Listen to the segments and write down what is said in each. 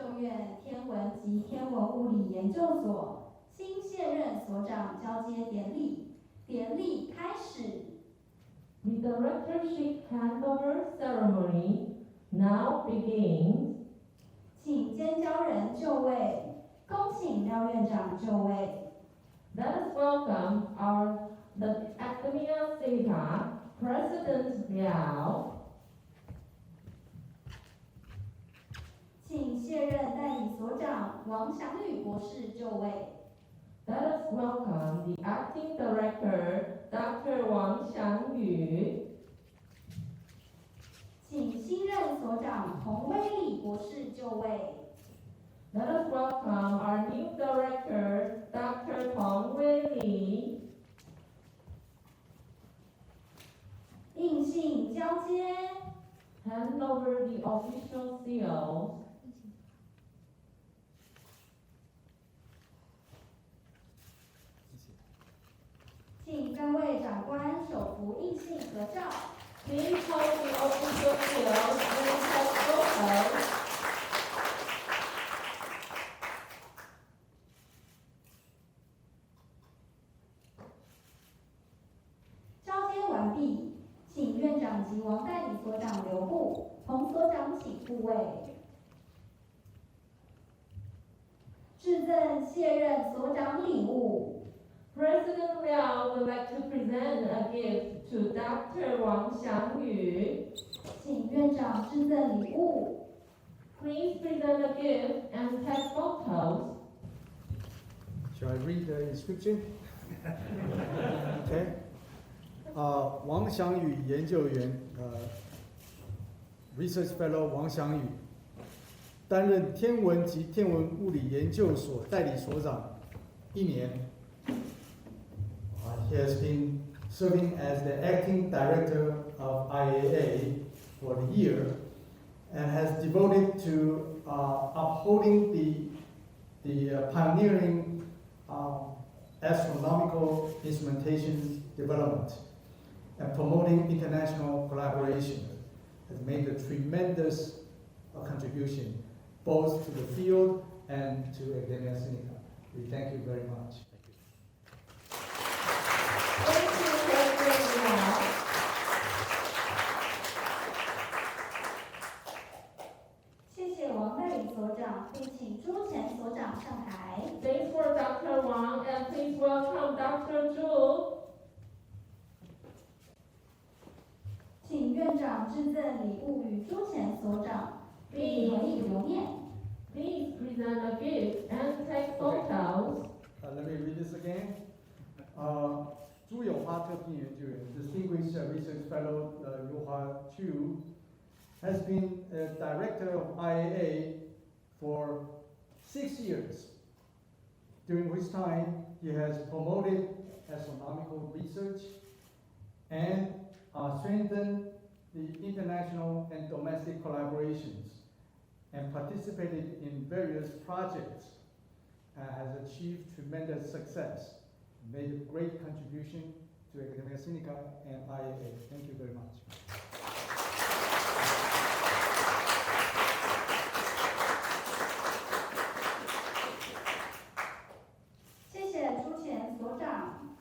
中院天文及天文物理研究所新卸任所长交接典礼，典礼开始。The Directorship Handover ceremony now begins. 请监交人就位，恭请廖院长就位。Let us welcome the ASIAA President Liao. 请卸任代理所长王祥宇博士就位。Let us welcome the Acting Director, Dr. Wang Xiangyu. 请新任所长彭威礼博士就位。Let us welcome our new Director, Dr. Peng Wei. 印信交接。Hand over the official seals. 请三位长官手扶印信合照。Please hold the official seals and take photos. 交接完毕，请院长及王代理所长留步，彭所长请复位。致赠卸任所长礼物。President Liao would like to present a gift to Dr. Wang Xiangyu. 请院长致赠礼物。Please present a gift and take photos. Shall I read the inscription? Okay. 王祥宇研究员Research Fellow 王祥宇担任天文及天文物理研究所代理所长1年。He has been serving as the acting director of ASIAA for the year and has devoted to upholding the pioneering astronomical instrumentation development and promoting international collaboration. Has made a tremendous contribution both to the field and to Academia Sinica. We thank you very much. Thank you, President Liao. 谢谢王代理所长，并请朱前所长上台。Thanks for Dr. Wang, and please welcome Dr. Zhu. 请院长致赠礼物与朱前所长，并合影留念。Please present a gift and take photos. Let me read this again. 朱友华特聘研究员 Distinguished Research Fellow Yuhua Chu has been a director of ASIAA for 6 years, during which time he has promoted astronomical research and strengthened the international and domestic collaborations and participated in various projects, has achieved tremendous success, made a great contribution to Academia Sinica and ASIAA. Thank you very much. 谢谢朱前所长，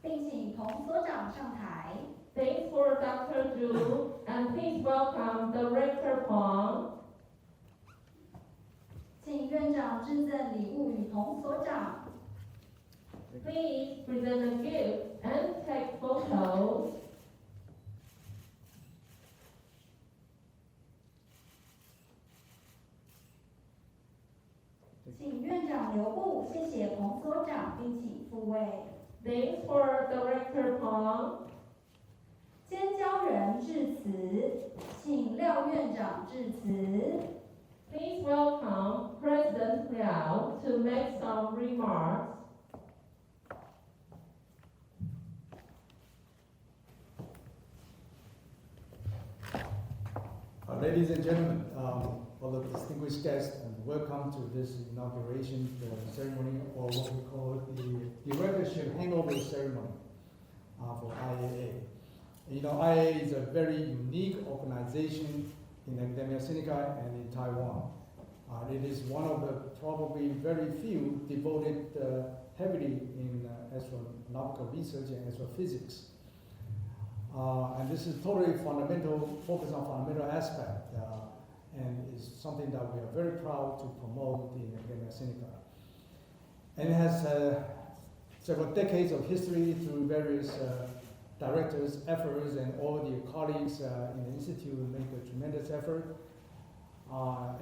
并请彭所长上台。Thanks for Dr. Zhu, and please welcome Director Peng. 请院长致赠礼物与彭所长。Please present a gift and take photos. 请院长留步，谢谢彭所长，并请复位。 Thanks for Director Peng. 监交人致辞，请廖院长致辞。 Please welcome President Liao to make some remarks. Ladies and gentlemen, all the distinguished guests, welcome to this inauguration ceremony, or what we call the Directorship Handover ceremony for ASIAA. You know, ASIAA is a very unique organization in Academia Sinica and in Taiwan. It is one of the probably very few devoted heavily in astronomical research and astrophysics. And this is totally fundamental, focus on fundamental aspect, and is something that we are very proud to promote in Academia Sinica. And it has several decades of history through various directors' efforts, and all the colleagues in the Institute make a tremendous effort.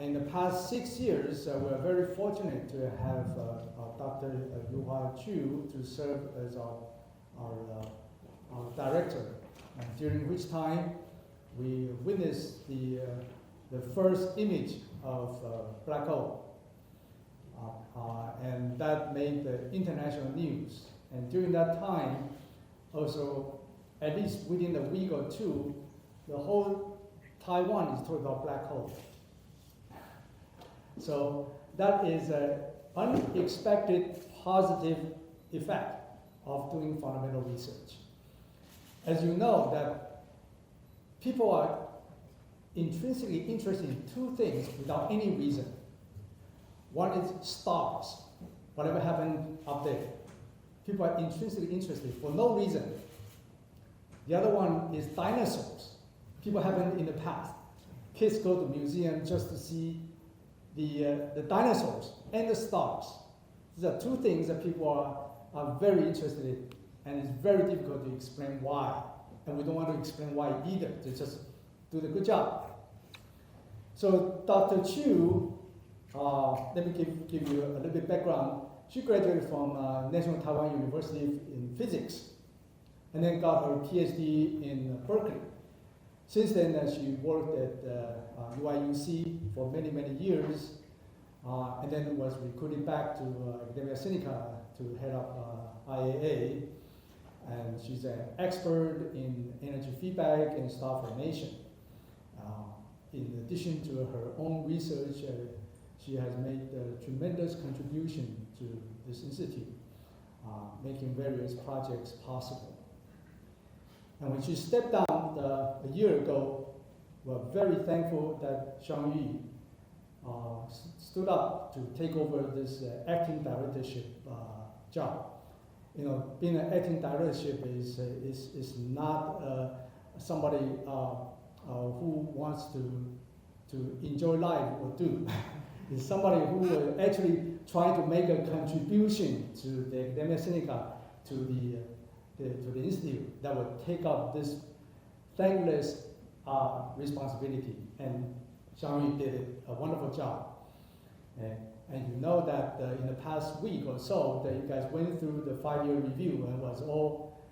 In the past 6 years, we are very fortunate to have Dr. Yuhua Chu to serve as our director, during which time we witnessed the first image of black hole. And that made the international news. And during that time, also, at least within a week or two, the whole Taiwan is talking about black hole. So that is an unexpected positive effect of doing fundamental research. As you know, that people are intrinsically interested in two things without any reason. One is stars, whatever happened up there. People are intrinsically interested for no reason. The other one is dinosaurs. People happened in the past. Kids go to museum just to see the dinosaurs and the stars. These are two things that people are very interested in, and it's very difficult to explain why. And we don't want to explain why either, to just do the good job. So Dr. Chu, let me give you a little bit background. She graduated from National Taiwan University in physics, and then got her PhD in Berkeley. Since then, she worked at UIUC for many, many years, and then was recruited back to Academia Sinica to head up ASIAA. And she's an expert in energy feedback and star formation. In addition to her own research, she has made a tremendous contribution to this institute, making various projects possible. And when she stepped down a year ago, we're very thankful that Xiang Yu stood up to take over this acting directorship job. You know, being an acting directorship is not somebody who wants to enjoy life or do. It's somebody who will actually try to make a contribution to the Academia Sinica, to the institute, that will take up this thankless responsibility. And Xiang Yu did a wonderful job. And you know that in the past week or so, that you guys went through the 5-year review, and was all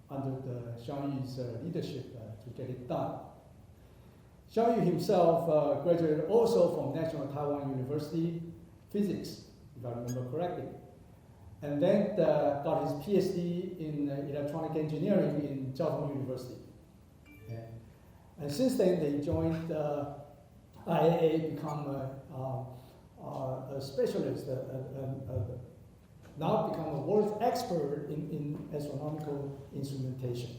under the Xiang Yu's leadership to get it done. Xiang Yu himself graduated also from National Taiwan University, physics, if I remember correctly. And then got his PhD in electronic engineering in Jiao Tong University. And since then, they joined ASIAA, become a specialist, now become a world expert in astronomical instrumentation.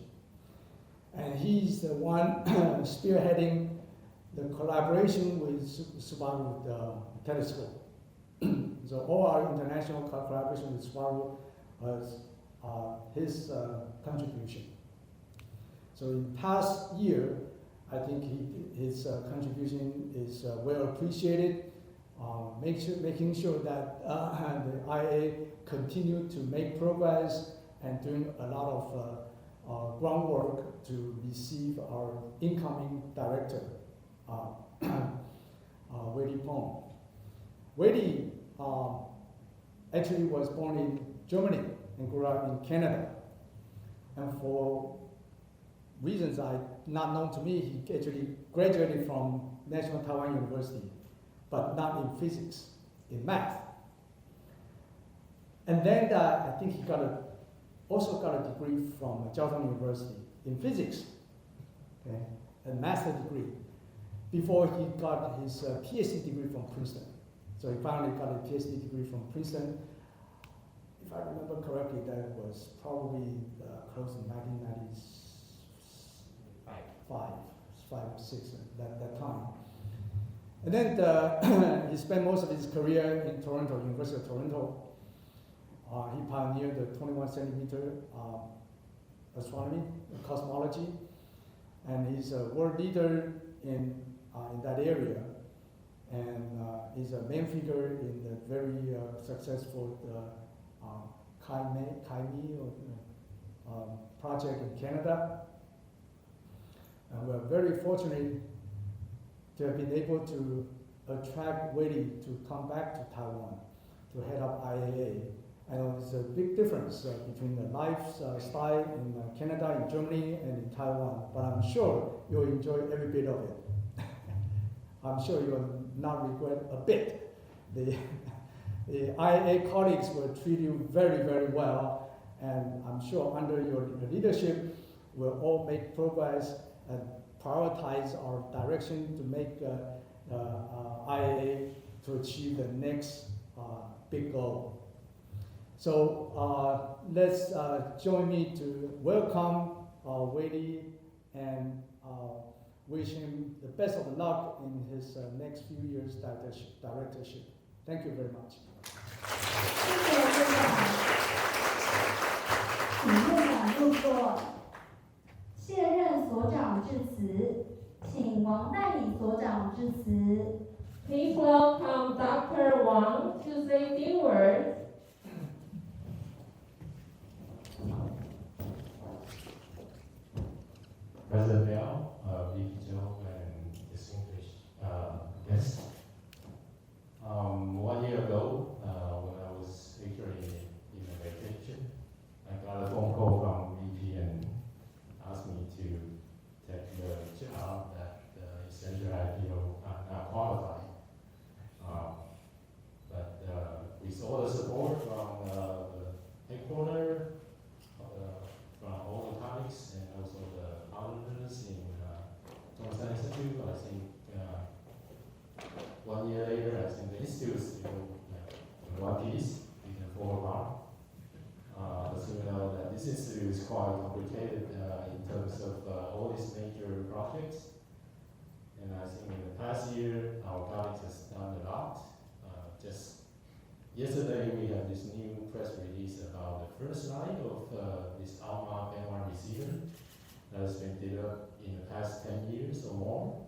And he's the one spearheading the collaboration with Subaru telescope. So all our international collaboration with Subaru was his contribution. So in the past year, I think his contribution is well appreciated, making sure that the ASIAA continue to make progress and doing a lot of groundwork to receive our incoming director, Weili Peng. Weili actually was born in Germany and grew up in Canada. And for reasons not known to me, he actually graduated from National Taiwan University, but not in physics, in math. And then I think he also got a degree from Jiao Tong University in physics, okay, a master's degree, before he got his PhD degree from Princeton. So he finally got a PhD degree from Princeton. If I remember correctly, that was probably close to 1995, 5, 6, that time. And then he spent most of his career in Toronto, University of Toronto. He pioneered the 21 centimeter astronomy, cosmology, and he's a world leader in that area. And he's a main figure in the very successful project in Canada. And we're very fortunate to have been able to attract Willie to come back to Taiwan to head up IAA. I know there's a big difference between the lifestyle in Canada, in Germany, and in Taiwan, but I'm sure you'll enjoy every bit of it. I'm sure you will not regret a bit. The IAA colleagues will treat you very, very well, and I'm sure under your leadership, we'll all make progress and prioritize our direction to make IAA to achieve the next big goal. So let's join me to welcome Willie and wish him the best of luck in his next few years directorship. Thank you very much. 谢谢院长，请院长入座。卸任所长致辞，请王代理所长致辞。 Please welcome Dr. Wang to say a few words. President Liao, VP Joe, and distinguished guests. 1 year ago, when I was actually in a vacation, I got a phone call from VP and asked me to take the job that essentially I feel I'm not qualified. But with all the support from the headquarters, from all the colleagues, and also the partners in Zhongshan Institute, I think 1 year later, I think the institute is still in one piece, we can fall apart. As you know, that this institute is quite complicated in terms of all these major projects. And I think in the past year, our colleagues has done a lot. Just yesterday, we had this new press release about the first line of this ALMA N1 receiver that has been developed in the past 10 years or more.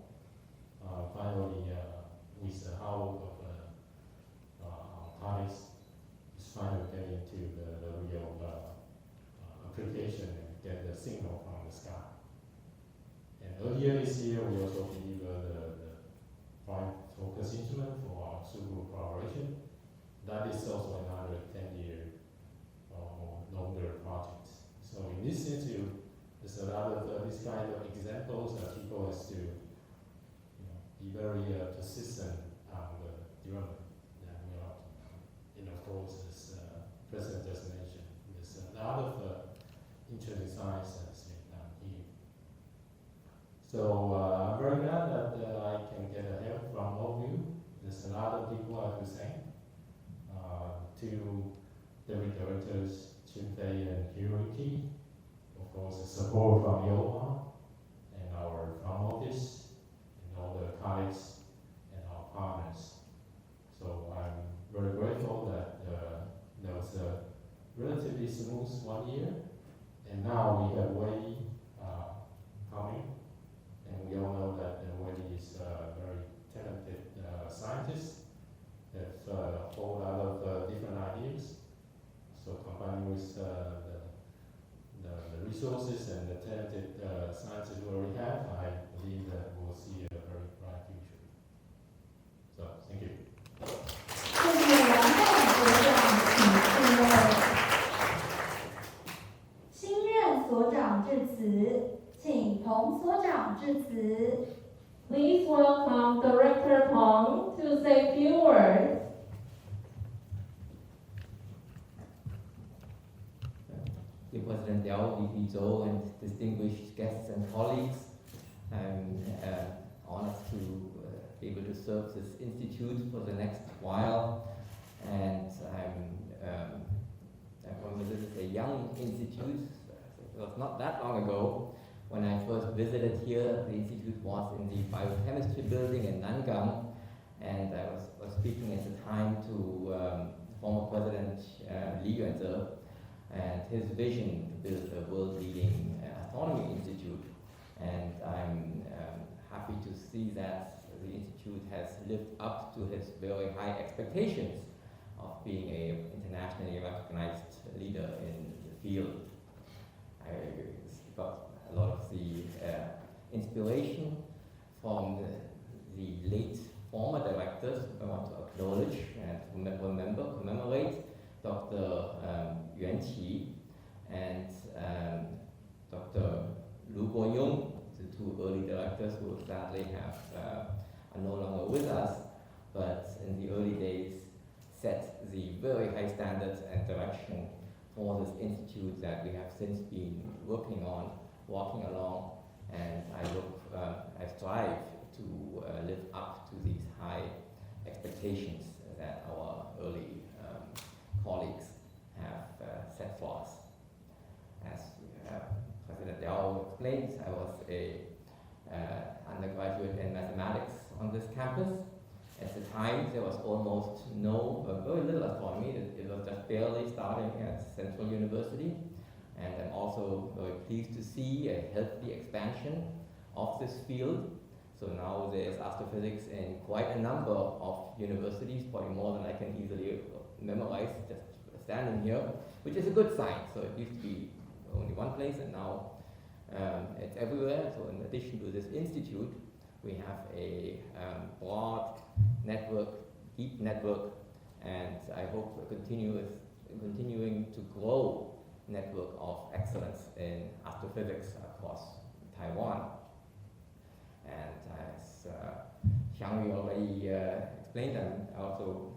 Finally, with the help of our colleagues, it's finally getting to the real application and get the signal from the sky. And earlier this year, we also delivered the prime focus instrument for our super collaboration. That is also another 10-year or longer project. So in this institute, there's a lot of this kind of examples that people has to be very persistent on the development. And of course, as President just mentioned, there's a lot of interesting science that's been done here. So I'm very glad that I can get help from all of you. There's a lot of people I have to thank. To the directors, Chinfei and Hiroki, of course, the support from Yoha and our front office, and all the colleagues and our partners. So I'm very grateful that there was a relatively smooth 1 year, and now we have Wei coming, and we all know that Wei is a very talented scientist. Have a whole lot of different ideas. So combining with the resources and the talented scientists we already have, I believe that we'll see a very bright future. So thank you. 谢谢王代理所长，请进位。新任所长致辞，请彭所长致辞。 Please welcome Director Peng to say a few words. Dear President Liao, VP Zhou, and distinguished guests and colleagues, I'm honored to be able to serve this institute for the next while. And I remember this is a young institute. It was not that long ago when I first visited here. The institute was in the biochemistry building in Nangang, and I was speaking at the time to former President Li Yuanzhe and his vision to build a world-leading astronomy institute. And I'm happy to see that the institute has lived up to his very high expectations of being an internationally recognized leader in the field. I got a lot of the inspiration from the late former directors. I want to acknowledge and commemorate Dr. Yuan Qi and Dr. Lu Guoyong, the two early directors who sadly are no longer with us, but in the early days set the very high standards and direction for this institute that we have since been working on, walking along, and I strive to live up to these high expectations that our early colleagues have set for us. As President Liao explained, I was an undergraduate in mathematics on this campus. At the time, there was almost very little astronomy. It was just barely starting at Central University. And I'm also very pleased to see a healthy expansion of this field. So now there's astrophysics in quite a number of universities, probably more than I can easily memorize just standing here, which is a good sign. So it used to be only one place, and now it's everywhere. So in addition to this institute, we have a broad network, deep network, and I hope a continuing to grow network of excellence in astrophysics across Taiwan. And as Xiangyu already explained, I'm also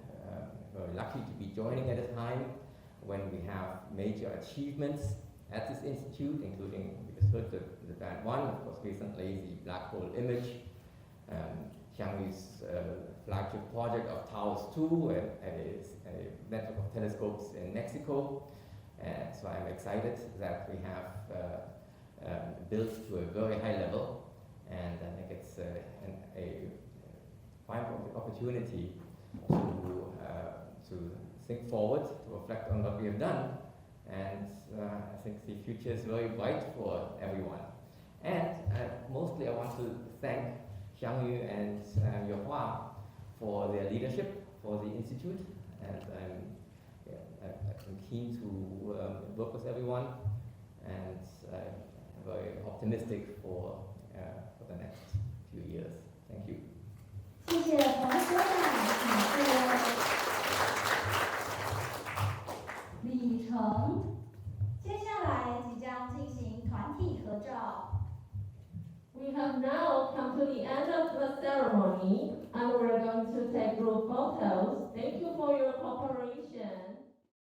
very lucky to be joining at a time when we have major achievements at this institute, including, we just heard the band one, of course, recently the black hole image, Xiangyu's flagship project of TAOS-2, a network of telescopes in Mexico. So I'm excited that we have built to a very high level, and I think it's a fine opportunity to think forward, to reflect on what we have done, and I think the future is very bright for everyone. And mostly I want to thank Xiangyu and Yuhua for their leadership for the Institute, and I'm keen to work with everyone, and I'm very optimistic for the next few years. Thank you. 谢谢彭所长，感谢李成。接下来即将进行团体合照。 We have now come to the end of the ceremony, and we're going to take group photos. Thank you for your cooperation.